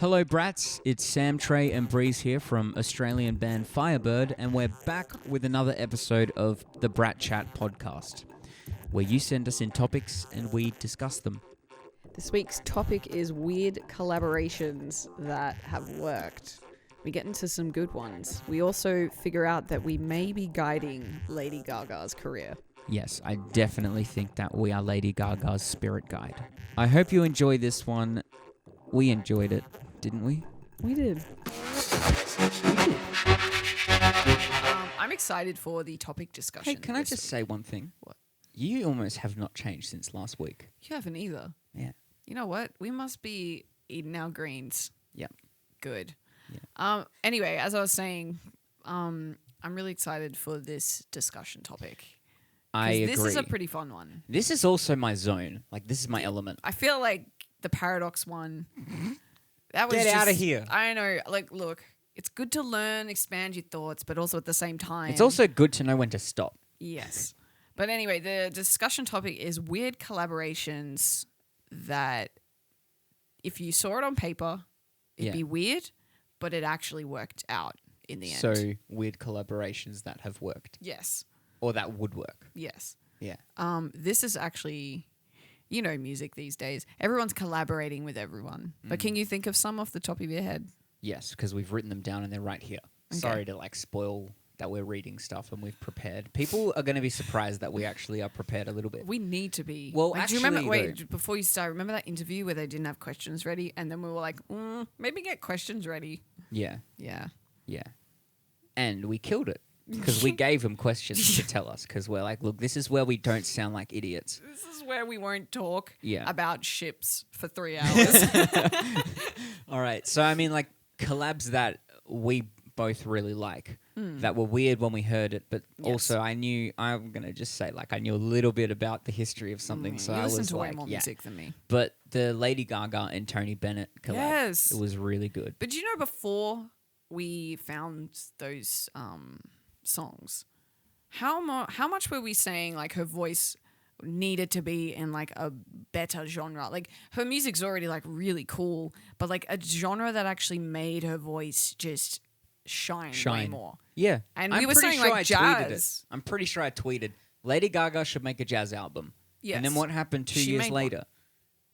Hello, Brats. It's Sam, Trey, and Breeze here from Australian band Fyre Byrd, and we're back with another episode of the Brat Chat podcast, where you send us in topics and we discuss them. This week's topic is weird collaborations that have worked. We get into some good ones. We also figure out that we may be guiding Lady Gaga's career. Yes, I definitely think that we are Lady Gaga's spirit guide. I hope you enjoy this one. We enjoyed it, didn't we? We did. I'm excited for the topic discussion. Hey, can I just say one thing? What? You almost have not changed since last week. You haven't either. Yeah. You know what? We must be eating our greens. Yep. Good. Yeah. Anyway, as I was saying, I'm really excited for this discussion topic. I agree. This is a pretty fun one. This is also my zone. Like, this is my element. I feel like the paradox one. That was Get just, out of here. I know. Like, look, it's good to learn, expand your thoughts, but also at the same time. It's also good to know when to stop. Yes. But anyway, the discussion topic is weird collaborations that if you saw it on paper, it'd be weird, but it actually worked out in the end. So, weird collaborations that have worked. Yes. Or that would work. Yes. Yeah. This is actually, you know, music these days. Everyone's collaborating with everyone. But can you think of some off the top of your head? Yes, because we've written them down and they're right here. Okay. Sorry to spoil that we're reading stuff and we've prepared. People are going to be surprised that we actually are prepared a little bit. We need to be. Well, do you remember? actually, Wait, before you start, remember that interview where they didn't have questions ready, and then we were like, maybe get questions ready. Yeah. Yeah. Yeah. And we killed it because we gave them questions to tell us because we're like, look, this is where we don't sound like idiots. This is where we won't talk Yeah. about ships for 3 hours. All right. So, I mean, like, collabs that we both really like that were weird when we heard it, but also I'm going to just say, like, I knew a little bit about the history of something. So you I listen was to like, way more music than me. But the Lady Gaga and Tony Bennett collab, Yes. it was really good. But do you know before we found those songs, how much were we saying like her voice needed to be in like a better genre? Like her music's already like really cool, but like a genre that actually made her voice just shine. Way more. Yeah. And I'm we were pretty saying sure like I tweeted jazz. it. I'm pretty sure I tweeted, Lady Gaga should make a jazz album. Yes. And then what happened 2 She years made later? one.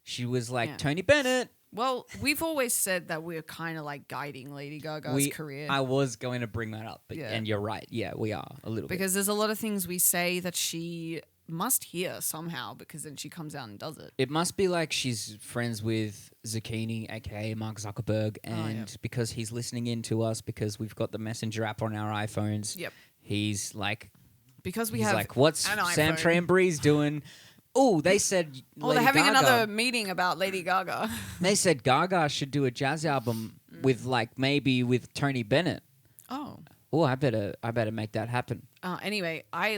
She was like, Yeah. Tony Bennett. Well, we've always said that we're kind of like guiding Lady Gaga's career. I was going to bring that up, but, Yeah. and you're right. Yeah, we are a little bit. Because there's a lot of things we say that she must hear somehow, because then she comes out and does it. It must be like she's friends with Zucchini, aka Mark Zuckerberg, and because he's listening in to us, because we've got the Messenger app on our iPhones, Yep. he's like, Because we have like, what's an Sam, iPhone. Trey, and Breeze doing? Oh, they said Oh, Lady they're having Gaga. another meeting about Lady Gaga. They said Gaga should do a jazz album with maybe with Tony Bennett. Oh. Oh, I better make that happen. Anyway, I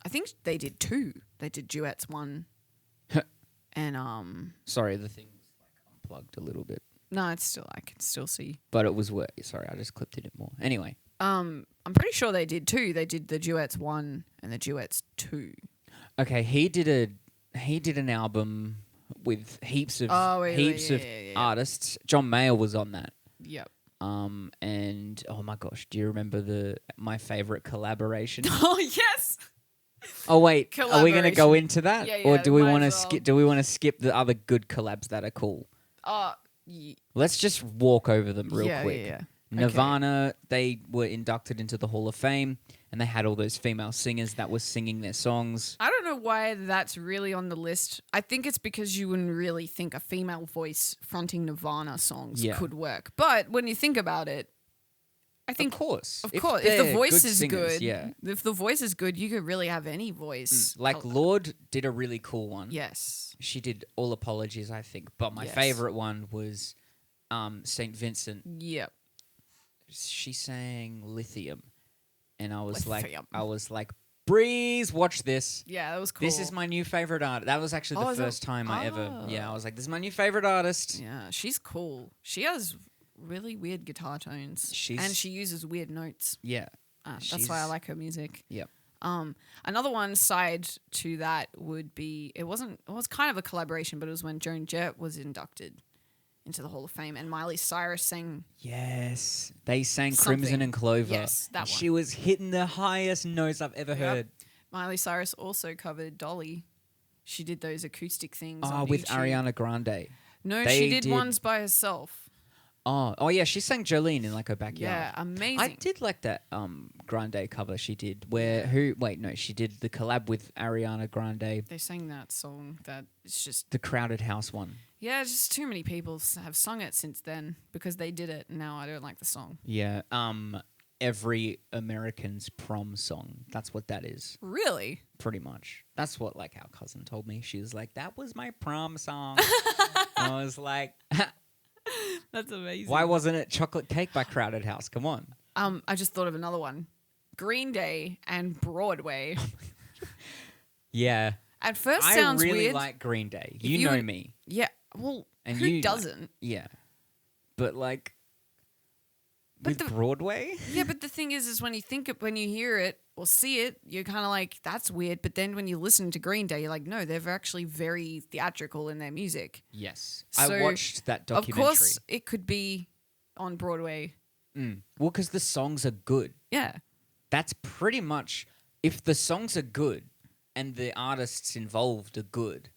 think they did two. They did duets, one. And Sorry, the thing's like unplugged a little bit, no, I can still see. but it was work. Sorry, I just clipped it in more. Anyway, I'm pretty sure they did two. They did the duets 1 and the duets 2. okay, he did an album with heaps of artists. John Mayer was on that. Yep. And oh my gosh, do you remember my favorite collaboration? Oh yes. Oh wait, are we going to go Collaboration. into that, Yeah, or yeah, do we might want to as well. skip? Do we want to skip the other good collabs that are cool? Let's just walk over them real quick. Yeah. Nirvana, they were inducted into the Hall of Fame, and they had all those female singers that were singing their songs. I don't know why that's really on the list. I think it's because you wouldn't really think a female voice fronting Nirvana songs could work. But when you think about it, I think Of course. if they're the voice good is singers, good, yeah. if the voice is good, you could really have any voice. Like Lorde did a really cool one. Yes. She did All Apologies, I think. But my Yes. favorite one was St. Vincent. Yep. She sang Lithium. And I was Lithium. like, Breeze, watch this. Yeah, that was cool. This is my new favorite artist. That was actually Oh, the is that- first time I ever. Oh. Yeah, I was like, this is my new favorite artist. Yeah, she's cool. She has really weird guitar tones. And she uses weird notes. Yeah. That's why I like her music. Yep. Another one side to that would be it was kind of a collaboration, but it was when Joan Jett was inducted into the Hall of Fame, and Miley Cyrus sang. Yes. They sang Something. Crimson and Clover. Yes, that and one. She was hitting the highest notes I've ever heard. Miley Cyrus also covered Dolly. She did those acoustic things. Oh, on with YouTube. Ariana Grande. No, They she did did- ones by herself. Oh, yeah, she sang Jolene in like her backyard. Yeah, amazing. I did like that Grande cover she did she did the collab with Ariana Grande, They sang that song that it's just the Crowded House one. yeah, just too many people have sung it since then because they did it. And now I don't like the song. Yeah, every American's prom song. That's what that is, Really? pretty much. That's what like our cousin told me. She was like, "That was my prom song." And I was like, That's amazing. "Why wasn't it Chocolate Cake by Crowded House? Come on." I just thought of another one. Green Day and Broadway. Yeah, At first I sounds really weird. like Green Day. If You you know would- me. Yeah. Well, And who you like- doesn't? Yeah, but like But with the- Broadway. Yeah, but the thing is when when you hear it or see it, you're kind of like, that's weird. But then when you listen to Green Day, you're like, no, they're actually very theatrical in their music. Yes, So, I watched that Of documentary. course, it could be on Broadway. Well, because the songs are good. Yeah. That's pretty much if the songs are good and the artists involved are good.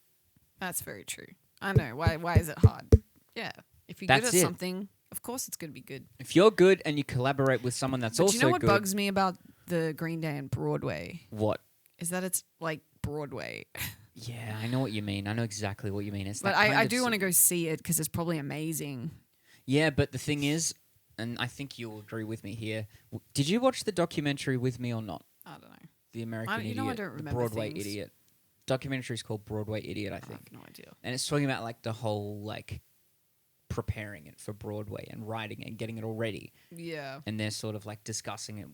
That's very true. I know. Why is it hard? Yeah. If you're good That's at it. something, of course it's going to be good. If you're good and you collaborate with someone that's But also you know what good, bugs me about the Green Day and Broadway what? is that it's like Broadway. Yeah, I know what you mean. I know exactly what you mean. It's But that kind I of do want to go see it because it's probably amazing. Yeah, but the thing is, and I think you'll agree with me here. Did you watch the documentary with me or not? I don't know. The American you Idiot, know I don't the remember Broadway things. Idiot. Documentary is called Broadway Idiot, I I think. have no idea. And it's talking about like the whole like preparing it for Broadway and writing it and getting it all ready. Yeah. And they're sort of like discussing it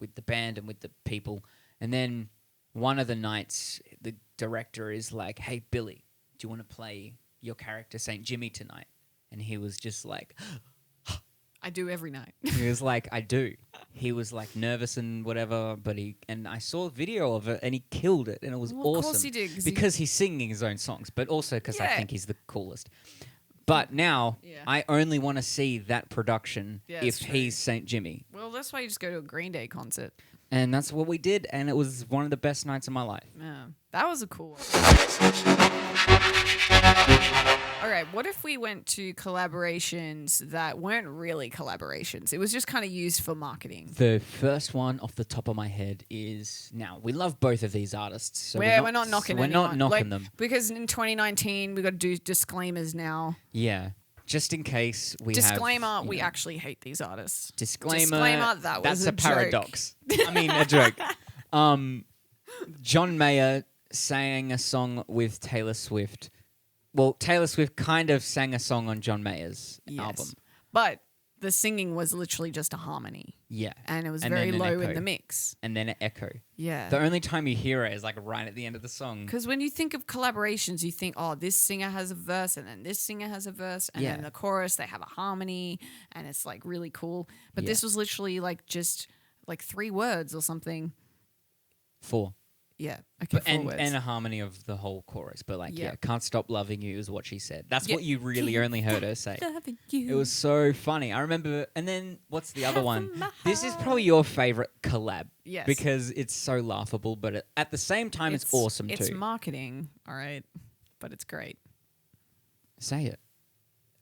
with the band and with the people. And then one of the nights, the director is like, "Hey, Billy, do you want to play your character St. Jimmy tonight?" And he was just like, I do every night. he was like, "I do." He was like nervous and whatever, but and I saw a video of it and he killed it and it was Well, of awesome. course he did, 'cause because he's singing his own songs, but also because I Yeah. think he's the coolest. But now Yeah. I only want to see that production Yeah, if it's true. he's St. Jimmy. Well, that's why you just go to a Green Day concert. And that's what we did, and it was one of the best nights of my life. Yeah. That was a cool one. All right, what if we went to collaborations that weren't really collaborations? It was just kind of used for marketing. The first one off the top of my head is now we love both of these artists, so We're not knocking We're not anyone. knocking Like, them. because in 2019 we got to do disclaimers now. Yeah, just in case we Disclaimer: have, you we know, actually hate these artists. disclaimer. That That's was a a joke. paradox. I mean, a joke. John Mayer sang a song with Taylor Swift. Well, Taylor Swift kind of sang a song on John Mayer's album. But the singing was literally just a harmony, Yeah, and it was And very then an low in echo. the mix. and then an echo. Yeah. The only time you hear it is like right at the end of the song. Because when you think of collaborations, you think, oh, this singer has a verse, and then this singer has a verse, and Yeah. then the chorus, they have a harmony, and it's like really cool. But Yeah. this was literally like just like 3 words or something. 4. Yeah. Okay. But, 4 and words. a harmony of the whole chorus, but like Yeah. can't stop loving you is what she said. That's Yeah. what you really only heard her say. Loving you. It was so funny. I remember. And then what's the other one? Heaven, my This is probably your favorite collab. Yes. Because it's so laughable, but at the same time, it's awesome It's too. marketing, all right, but it's great. Say it.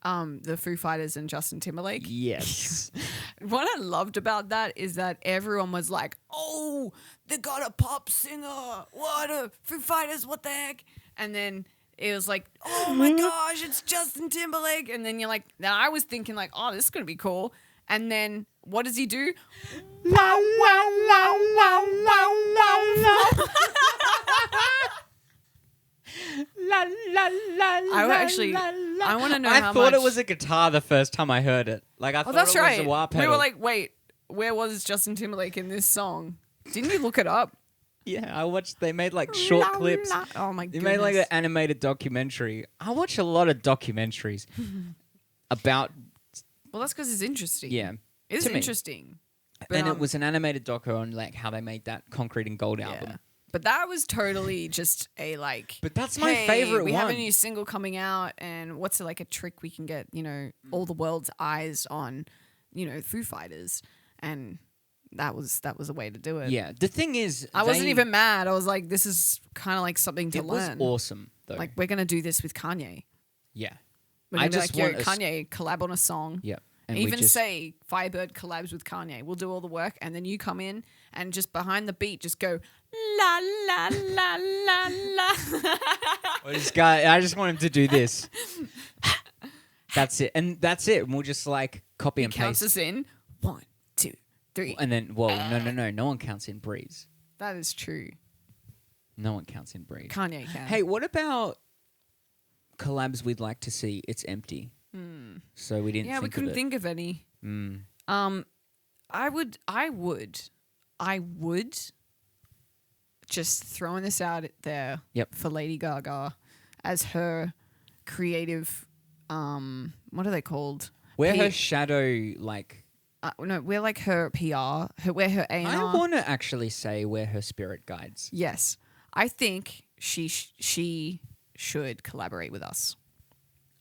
The Foo Fighters and Justin Timberlake. Yes. What I loved about that is that everyone was like, "Oh, they got a pop singer. What a Foo Fighters? What the heck?" And then it was like, "Oh my gosh, it's Justin Timberlake!" And then you're like, then I was thinking like, "Oh, this is gonna be cool." And then what does he do? I want to know I how thought much. it was a guitar the first time I heard it. Like I Oh, thought that's it was right. a wah pedal. We were like, wait, where was Justin Timberlake in this song? Didn't you look it up? yeah, I watched. They made like short clips. Oh my They goodness. made like an animated documentary. I watch a lot of documentaries about Well, that's because it's interesting. yeah. It's to me. interesting. But, And it was an animated doco on like how they made that Concrete and Gold album. But that was totally just a like. But that's my hey, favorite we have a one. new single coming out, and what's like a trick we can get, all the world's eyes on, Foo Fighters, and that was a way to do it. Yeah. The thing is, I wasn't even mad. I was like, this is kind of like something to It learn. was awesome, though. Like we're gonna do this with Kanye. Yeah. We're gonna be like, yo, Kanye, collab on a song. Yeah. And even say Fyre Byrd collabs with Kanye. We'll do all the work, and then you come in and just behind the beat, just go la la la la la. Well, this guy, I just want him to do this. That's it, and that's it. And we'll just like copy and Counts paste. us in 1, 2, 3. And then, no one counts in Breeze. That is true. No one counts in Breeze. Kanye can. Hey, what about collabs we'd like to see? It's empty. So we didn't. Yeah, we couldn't think of any. I would just throwing this out there for Lady Gaga as her creative. What are they called? We're her shadow, like. No, we're like her PR. We're her A&R. I want to actually say we're her spirit guides. Yes, I think she should collaborate with us.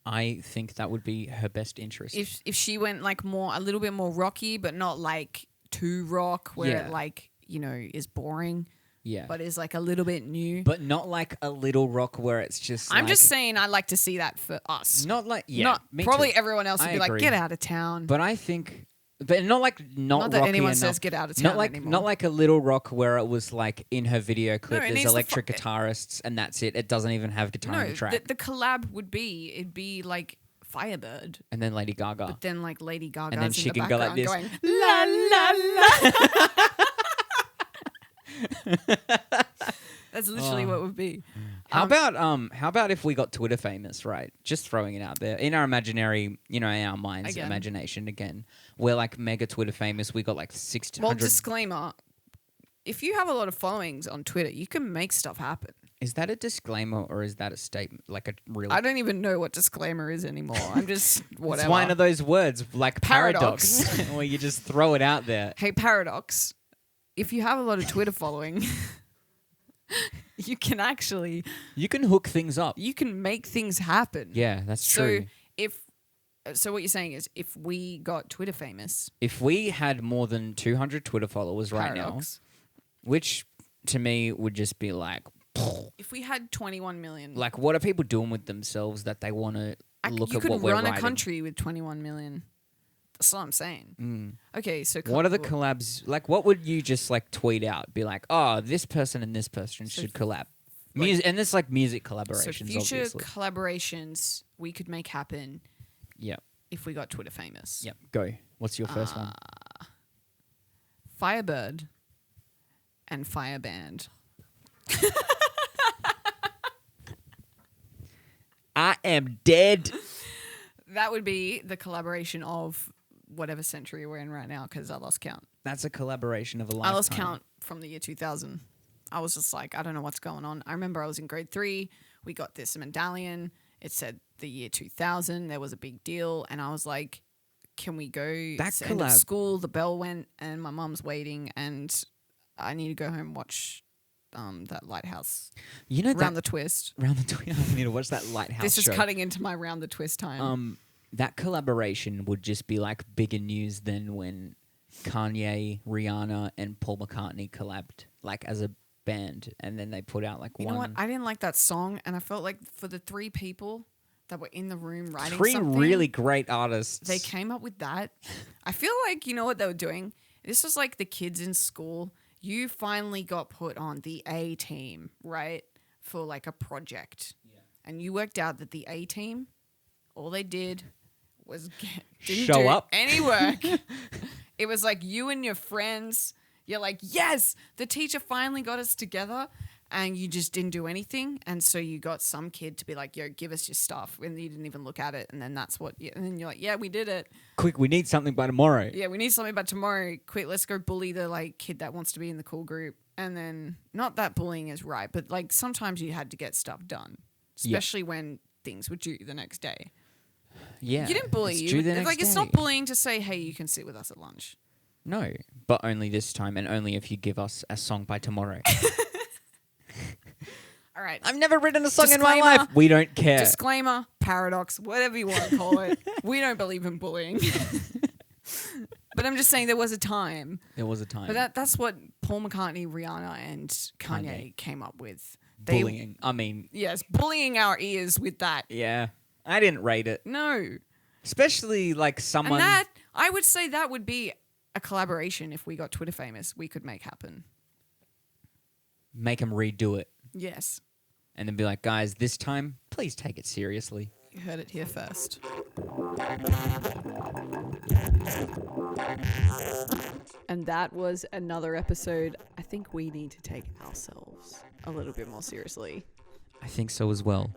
I think that would be her best interest. If she went like a little bit more rocky, but not like too rock, where it like is boring. Yeah, but is like a little bit new. But not like a little rock where it's just. I'm just saying, I'd like to see that for us. Not like me probably too. everyone else would be agree. like, get out of town. But I think. But not that rocky anyone enough. says get out of town anymore. Not like a little rock where it was like in her video clip. No, there's electric guitarists and that's it. It doesn't even have guitar on the track. The collab it'd be like Fyre Byrd and then Lady Gaga. but then like Lady Gaga, and then she can go like this. Going, la la la. That's literally what it would be. How about if we got Twitter famous, right? Just throwing it out there in our imaginary, in our minds, imagination again. We're like mega Twitter famous. We got like 600. Well, disclaimer: if you have a lot of followings on Twitter, you can make stuff happen. Is that a disclaimer or is that a statement? Like a real? I don't even know what disclaimer is anymore. I'm just whatever. It's one of those words like paradox, where you just throw it out there. Hey, paradox! If you have a lot of Twitter following. You can hook things up. You can make things happen. Yeah, that's true. So what you're saying is if we got Twitter famous. If we had more than 200 Twitter followers right now, which to me would just be like. If we had 21 million. Like, what are people doing with themselves that they want to look at what we're writing? You could run a country with 21 million. That's what I'm saying. Okay, so what are the collabs? Like, what would you just like tweet out? Be like, oh, this person and this person should collab. And there's like music collaborations. So future obviously. collaborations we could make happen. Yep. If we got Twitter famous. Yep. Go. What's your first one? Fyre Byrd and Fire Band. I am dead. That would be the collaboration of whatever century we're in right now because I lost count. That's a collaboration of a lifetime. I lost count from the year 2000. I was just like, I don't know what's going on. I remember I was in grade 3. We got this medallion. It said the year 2000. There was a big deal. And I was like, can we go? That end of school, the bell went and my mum's waiting and I need to go home and watch that Lighthouse. Round the Twist. Round the Twist. I need to watch that Lighthouse This is show. cutting into my Round the Twist time. That collaboration would just be like bigger news than when Kanye, Rihanna, and Paul McCartney collabed like as a band, and then they put out like you know what? I didn't like that song, and I felt like for the 3 people that were in the room writing 3 something, really great artists. They came up with that. I feel like you know what they were doing. This was like the kids in school. You finally got put on the A team, right, for like a project, and you worked out that the A team, all they did was didn't show do up any work. It was like you and your friends. You're like, yes, the teacher finally got us together, and you just didn't do anything. And so you got some kid to be like, yo, give us your stuff, and you didn't even look at it. And then and then you're like, yeah, we did it. Quick, we need something by tomorrow. Yeah, we need something by tomorrow. Quick, let's go bully the like kid that wants to be in the cool group. And then not that bullying is right, but like sometimes you had to get stuff done, especially when things were due the next day. Yeah, you didn't bully you. It's not bullying to say, hey, you can sit with us at lunch. No, but only this time and only if you give us a song by tomorrow. All right. I've never written a song in my Disclaimer. life. We don't care. Disclaimer, paradox, whatever you want to call it. We don't believe in bullying. But I'm just saying there was a time. There was a time. But that's what Paul McCartney, Rihanna, and Kanye came up with. Bullying. I mean, Yes, bullying our ears with that. yeah. I didn't rate it. No. Especially like someone. And that, I would say that would be a collaboration if we got Twitter famous, we could make happen. Make them redo it. Yes. And then be like, guys, this time, please take it seriously. You heard it here first. And that was another episode. I think we need to take ourselves a little bit more seriously. I think so as well.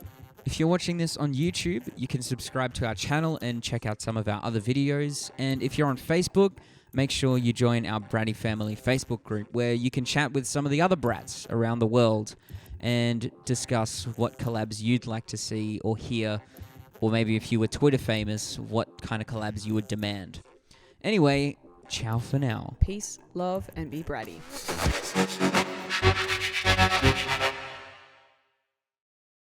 If you're watching this on YouTube, you can subscribe to our channel and check out some of our other videos. And if you're on Facebook, make sure you join our Bratty Family Facebook group where you can chat with some of the other brats around the world and discuss what collabs you'd like to see or hear, or maybe if you were Twitter famous, what kind of collabs you would demand. Anyway, ciao for now. Peace, love, and be bratty.